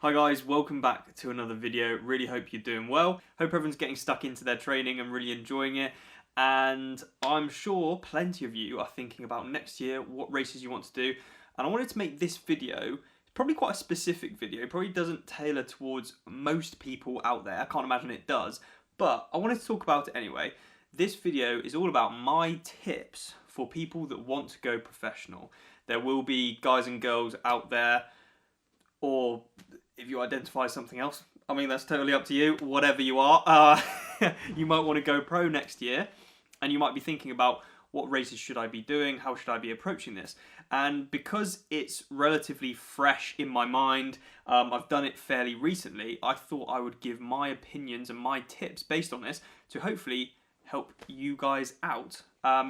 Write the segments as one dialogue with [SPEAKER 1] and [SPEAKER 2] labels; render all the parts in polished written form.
[SPEAKER 1] Hi guys, welcome back to another video. Really hope you're doing well. Hope everyone's getting stuck into their training and really enjoying it. And I'm sure plenty of you are thinking about next year, what races you want to do. And I wanted to make this video, probably quite a specific video. It probably doesn't tailor towards most people out there. I can't imagine it does. But I wanted to talk about it anyway. This video is all about my tips for people that want to go professional. There will be guys and girls out there, or if you identify something else, I mean, that's totally up to you, whatever you are. You might want to go pro next year, and you might be thinking about what races should I be doing, how should I be approaching this? And because it's relatively fresh in my mind, I've done it fairly recently, I thought I would give my opinions and my tips based on this to hopefully help you guys out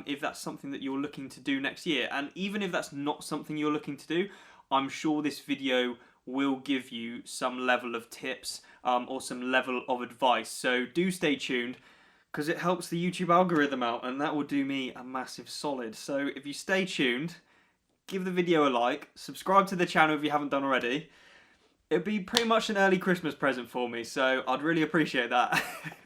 [SPEAKER 1] if that's something that you're looking to do next year. And even if that's not something you're looking to do, I'm sure this video will give you some level of tips or some level of advice. So do stay tuned, because it helps the YouTube algorithm out, and that will do me a massive solid. So if you stay tuned, give the video a like, subscribe to the channel if you haven't done already. It'd be pretty much an early Christmas present for me, so I'd really appreciate that.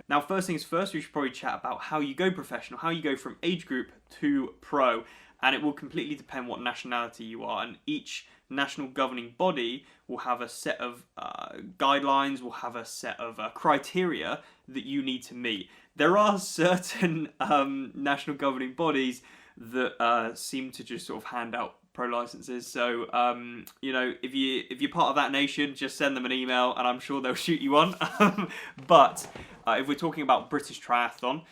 [SPEAKER 1] Now, first things first, we should probably chat about how you go professional, how you go from age group to pro, and it will completely depend what nationality you are, and each national governing body will have a set of guidelines, will have a set of criteria that you need to meet. There are certain national governing bodies that seem to just sort of hand out pro licenses. So you know, if you're part of that nation, just send them an email, and I'm sure they'll shoot you on. But if we're talking about British Triathlon,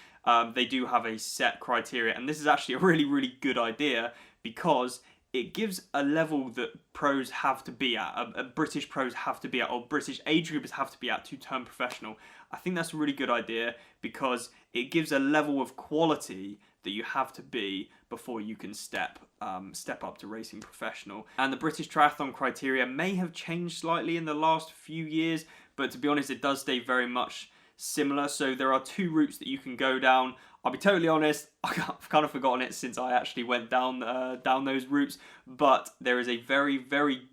[SPEAKER 1] they do have a set criteria, and this is actually a really good idea, because it gives a level that pros have to be at, British pros have to be at, or British age groupers have to be at to turn professional. I think that's a really good idea, because it gives a level of quality that you have to be before you can step up to racing professional. And the British Triathlon criteria may have changed slightly in the last few years, but to be honest, it does stay very much similar. So there are two routes that you can go down. I'll be totally honest, I've kind of forgotten it since I actually went down those routes, but there is a very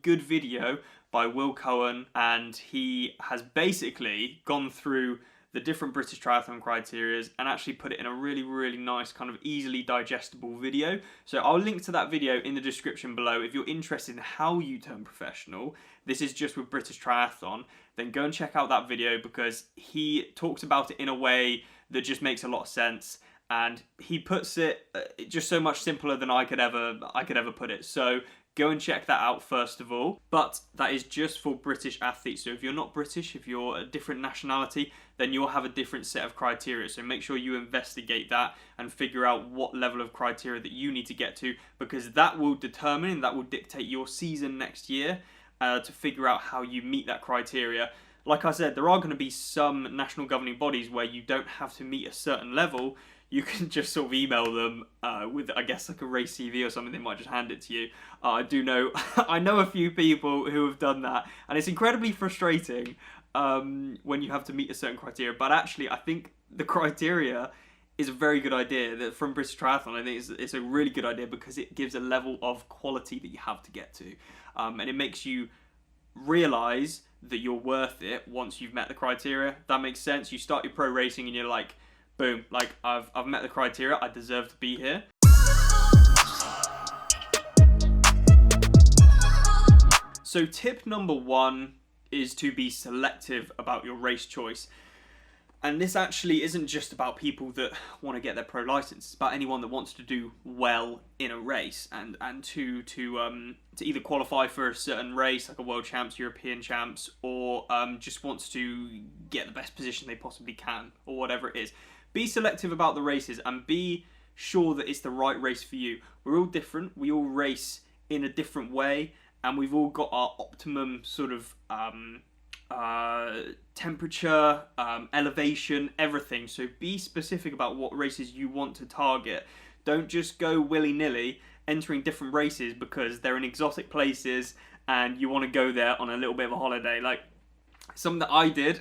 [SPEAKER 1] good video by Cowan, and he has basically gone through the different British Triathlon criteria and actually put it in a really nice, kind of easily digestible video. So I'll link to that video in the description below. If you're interested in how you turn professional, this is just with British Triathlon, then go and check out that video, because he talks about it in a way that just makes a lot of sense, and he puts it just so much simpler than I could ever put it. So go and check that out first of all. But that is just for British athletes. So if you're not British, if you're a different nationality, then you'll have a different set of criteria. So make sure you investigate that and figure out what level of criteria that you need to get to, because that will determine, that will dictate your season next year to figure out how you meet that criteria. Like I said, there are going to be some national governing bodies where you don't have to meet a certain level. You can just sort of email them with, I guess, like a race CV or something. They might just hand it to you. I do know, I know a few people who have done that, and it's incredibly frustrating when you have to meet a certain criteria. But actually, I think the criteria is a very good idea. That from British Triathlon, I think it's a really good idea, because it gives a level of quality that you have to get to, and it makes you realise that you're worth it once you've met the criteria. That makes sense. You start your pro racing and you're like, boom, like I've met the criteria, I deserve to be here. So tip number one is to be selective about your race choice. And this actually isn't just about people that want to get their pro license. It's about anyone that wants to do well in a race and to either qualify for a certain race, like a world champs, European champs, or just wants to get the best position they possibly can, or whatever it is. Be selective about the races and be sure that it's the right race for you. We're all different. We all race in a different way, and we've all got our optimum sort of temperature, elevation, everything. So be specific about what races you want to target. Don't just go willy-nilly entering different races because they're in exotic places and you want to go there on a little bit of a holiday. Like something that I did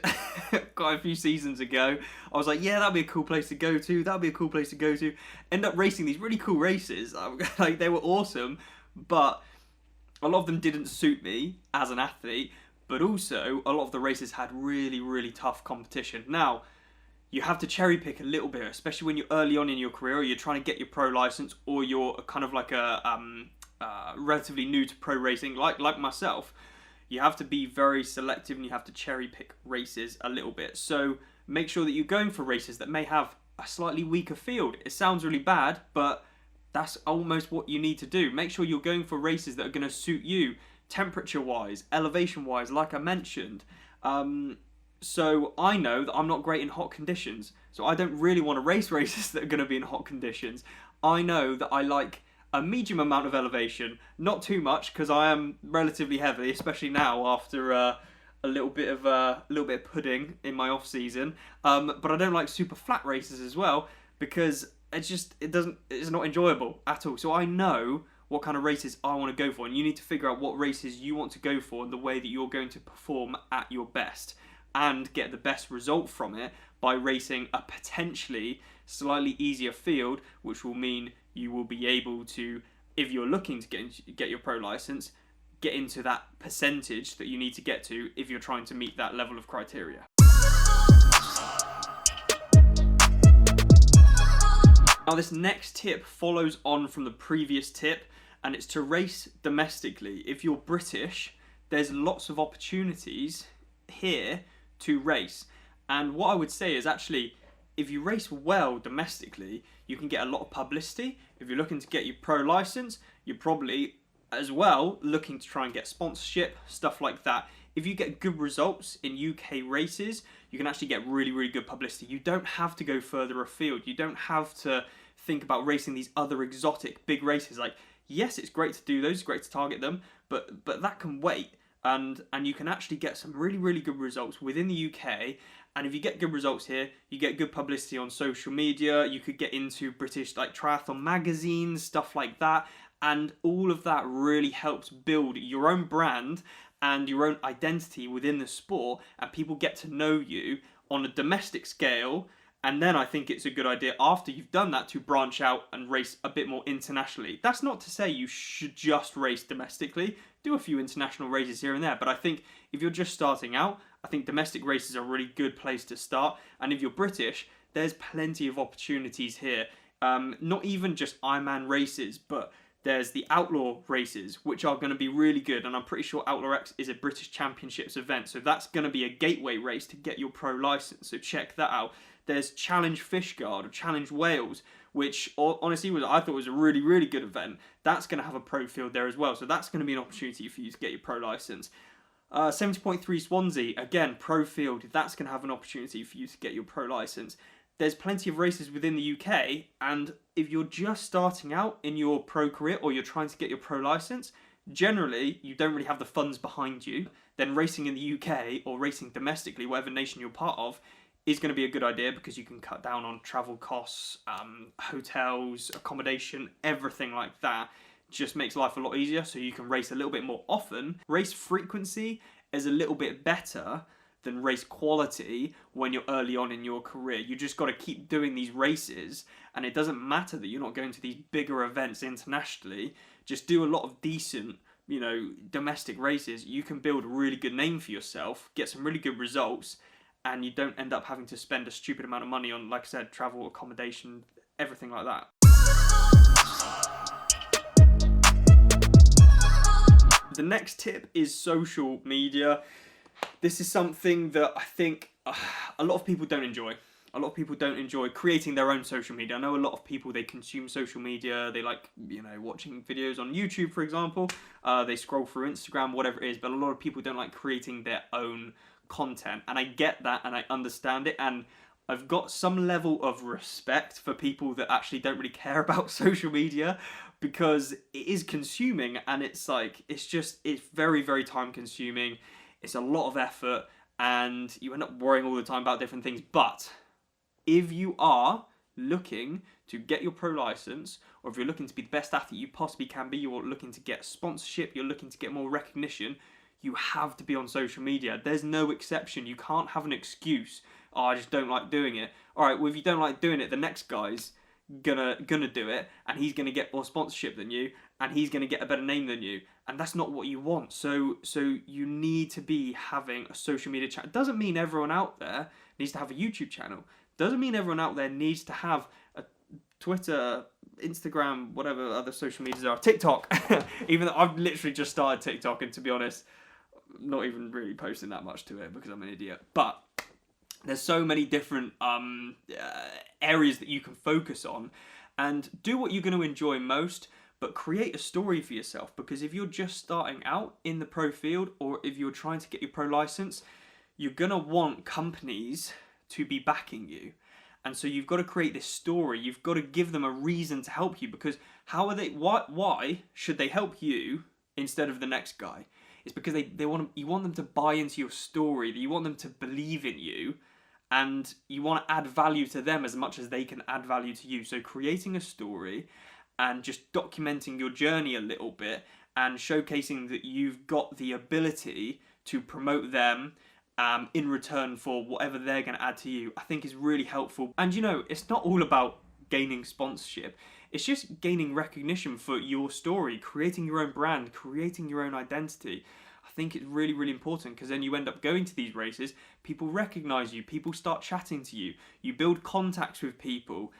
[SPEAKER 1] quite a few seasons ago. I was like, yeah, that'd be a cool place to go to. That'd be a cool place to go to. End up racing these really cool races. Like they were awesome, but a lot of them didn't suit me as an athlete. but also a lot of the races had really, really tough competition. Now, you have to cherry pick a little bit, especially when you're early on in your career, or you're trying to get your pro license, or you're kind of like a relatively new to pro racing, like myself. You have to be very selective and you have to cherry pick races a little bit. So make sure that you're going for races that may have a slightly weaker field. It sounds really bad, but that's almost what you need to do. Make sure you're going for races that are going to suit you, temperature-wise, elevation-wise, like I mentioned. So I know that I'm not great in hot conditions, so I don't really want to race races that are going to be in hot conditions. I know that I like a medium amount of elevation, not too much, because I am relatively heavy, especially now after a little bit of pudding in my off season. But I don't like super flat races as well, because it's not enjoyable at all. So I know what kind of races I want to go for, and you need to figure out what races you want to go for and the way that you're going to perform at your best and get the best result from it by racing a potentially slightly easier field, which will mean you will be able to, if you're looking to get your pro license, get into that percentage that you need to get to if you're trying to meet that level of criteria. Now, this next tip follows on from the previous tip, and it's to race domestically. If you're British, there's lots of opportunities here to race. And what I would say is, actually, if you race well domestically, you can get a lot of publicity. If you're looking to get your pro license, you're probably as well looking to try and get sponsorship, stuff like that. If you get good results in UK races, you can actually get really, really good publicity. You don't have to go further afield. You don't have to think about racing these other exotic big races. Like, yes, it's great to do those, it's great to target them, but that can wait. And you can actually get some really, really good results within the UK. And if you get good results here, you get good publicity on social media. You could get into British like triathlon magazines, stuff like that. And all of that really helps build your own brand and your own identity within the sport. And people get to know you on a domestic scale. And then I think it's a good idea after you've done that to branch out and race a bit more internationally. That's not to say you should just race domestically. Do a few international races here and there. But I think if you're just starting out, I think domestic races are a really good place to start. And if you're British, there's plenty of opportunities here. Not even just Ironman races, but there's the Outlaw races, which are going to be really good. And I'm pretty sure Outlaw X is a British Championships event. So that's going to be a gateway race to get your pro license. So check that out. There's Challenge Fishguard or Challenge Wales, which honestly I thought was a really, really good event. That's going to have a pro field there as well. So that's going to be an opportunity for you to get your pro license. 70.3 Swansea, again, pro field. That's going to have an opportunity for you to get your pro license. There's plenty of races within the UK. And if you're just starting out in your pro career or you're trying to get your pro license, generally, you don't really have the funds behind you. Then racing in the UK or racing domestically, whatever nation you're part of, is going to be a good idea because you can cut down on travel costs, hotels, accommodation, everything like that. Just makes life a lot easier, so you can race a little bit more often. Race frequency is a little bit better than race quality when you're early on in your career. You just got to keep doing these races, and it doesn't matter that you're not going to these bigger events internationally. Just do a lot of decent, domestic races. You can build a really good name for yourself, get some really good results, and you don't end up having to spend a stupid amount of money on, like I said, travel, accommodation, everything like that. The next tip is social media. This is something that I think a lot of people don't enjoy. A lot of people don't enjoy creating their own social media. I know a lot of people, they consume social media. They like, watching videos on YouTube, for example. They scroll through Instagram, whatever it is. But a lot of people don't like creating their own content. And I get that and I understand it. And I've got some level of respect for people that actually don't really care about social media, because it is consuming, and it's very, very time consuming. It's a lot of effort and you end up worrying all the time about different things. But if you are looking to get your pro license, or if you're looking to be the best athlete you possibly can be, you're looking to get sponsorship, you're looking to get more recognition, you have to be on social media. There's no exception. You can't have an excuse. Oh, I just don't like doing it. All right, well, if you don't like doing it, the next guy's gonna do it, and he's gonna get more sponsorship than you, and he's gonna get a better name than you, and that's not what you want. So you need to be having a social media channel. Doesn't mean everyone out there needs to have a YouTube channel. Doesn't mean everyone out there needs to have a Twitter, Instagram, whatever other social medias are, TikTok. Even though I've literally just started TikTok, and to be honest, not even really posting that much to it because I'm an idiot. But there's so many different areas that you can focus on, and do what you're going to enjoy most, but create a story for yourself. Because if you're just starting out in the pro field, or if you're trying to get your pro license, you're going to want companies to be backing you. And so you've got to create this story. You've got to give them a reason to help you, because why should they help you instead of the next guy? It's because you want them to buy into your story, that you want them to believe in you, and you want to add value to them as much as they can add value to you. So creating a story and just documenting your journey a little bit and showcasing that you've got the ability to promote them in return for whatever they're going to add to you, I think is really helpful. And it's not all about gaining sponsorship. It's just gaining recognition for your story, creating your own brand, creating your own identity. I think it's really, really important, because then you end up going to these races, people recognize you, people start chatting to you, you build contacts with people.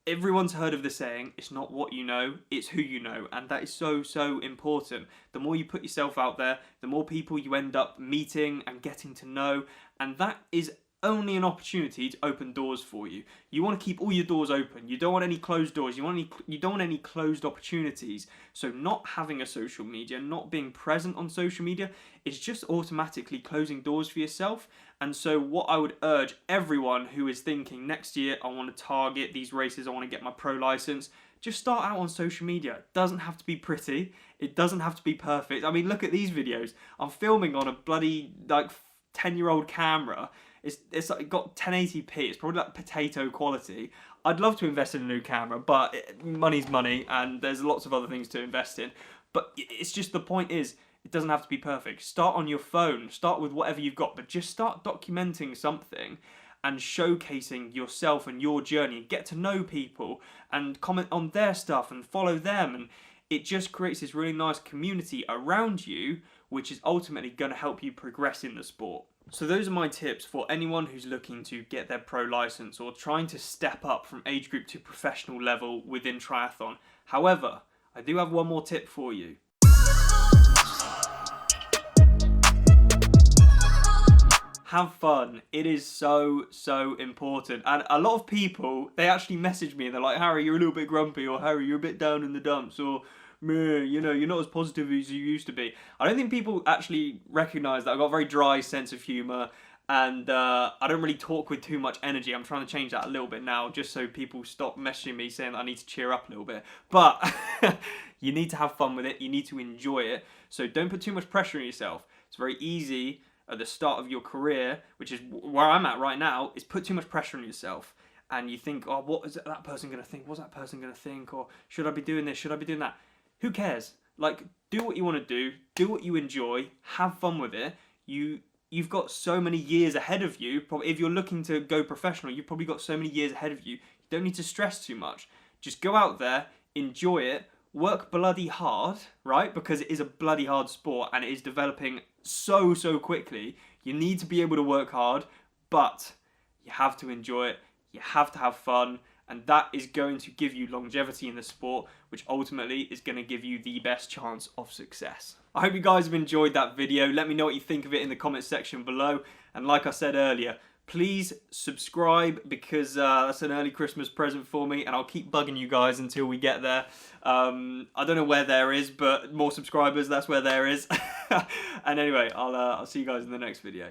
[SPEAKER 1] Everyone's heard of the saying, it's not what you know, it's who you know. And that is so, so important. The more you put yourself out there, the more people you end up meeting and getting to know. And that is only an opportunity to open doors for you. You want to keep all your doors open. You don't want any closed doors. You don't want any closed opportunities. So not having a social media, not being present on social media, is just automatically closing doors for yourself. And so what I would urge everyone who is thinking, next year I want to target these races, I want to get my pro license, just start out on social media. It doesn't have to be pretty. It doesn't have to be perfect. I mean, look at these videos. I'm filming on a bloody 10-year-old camera. It's like got 1080p. It's probably like potato quality. I'd love to invest in a new camera, but money's money, and there's lots of other things to invest in. But it's just, the point is, it doesn't have to be perfect. Start on your phone. Start with whatever you've got, but just start documenting something and showcasing yourself and your journey, and get to know people and comment on their stuff and follow them. And it just creates this really nice community around you, which is ultimately going to help you progress in the sport. So those are my tips for anyone who's looking to get their pro license or trying to step up from age group to professional level within triathlon. However, I do have one more tip for you. Have fun. It is so, so important. And a lot of people, they actually message me and they're like, Harry, you're a little bit grumpy, or Harry, you're a bit down in the dumps, or you're not as positive as you used to be. I don't think people actually recognise that I've got a very dry sense of humour, and I don't really talk with too much energy. I'm trying to change that a little bit now, just so people stop messaging me saying that I need to cheer up a little bit. But you need to have fun with it. You need to enjoy it. So don't put too much pressure on yourself. It's very easy at the start of your career, which is where I'm at right now, is put too much pressure on yourself. And you think, oh, what is that person going to think? What's that person going to think? Or should I be doing this? Should I be doing that? Who cares? Do what you want to do what you enjoy, have fun with it. You've got so many years ahead of you. Probably, if you're looking to go professional, you've probably got so many years ahead of you. You don't need to stress too much. Just go out there, enjoy it, work bloody hard, right? Because it is a bloody hard sport and it is developing so, so quickly. You need to be able to work hard, but you have to enjoy it. You have to have fun. And that is going to give you longevity in the sport, which ultimately is going to give you the best chance of success. I hope you guys have enjoyed that video. Let me know what you think of it in the comment section below. And like I said earlier, please subscribe, because that's an early Christmas present for me, and I'll keep bugging you guys until we get there. I don't know where there is, but more subscribers, that's where there is. And anyway, I'll see you guys in the next video.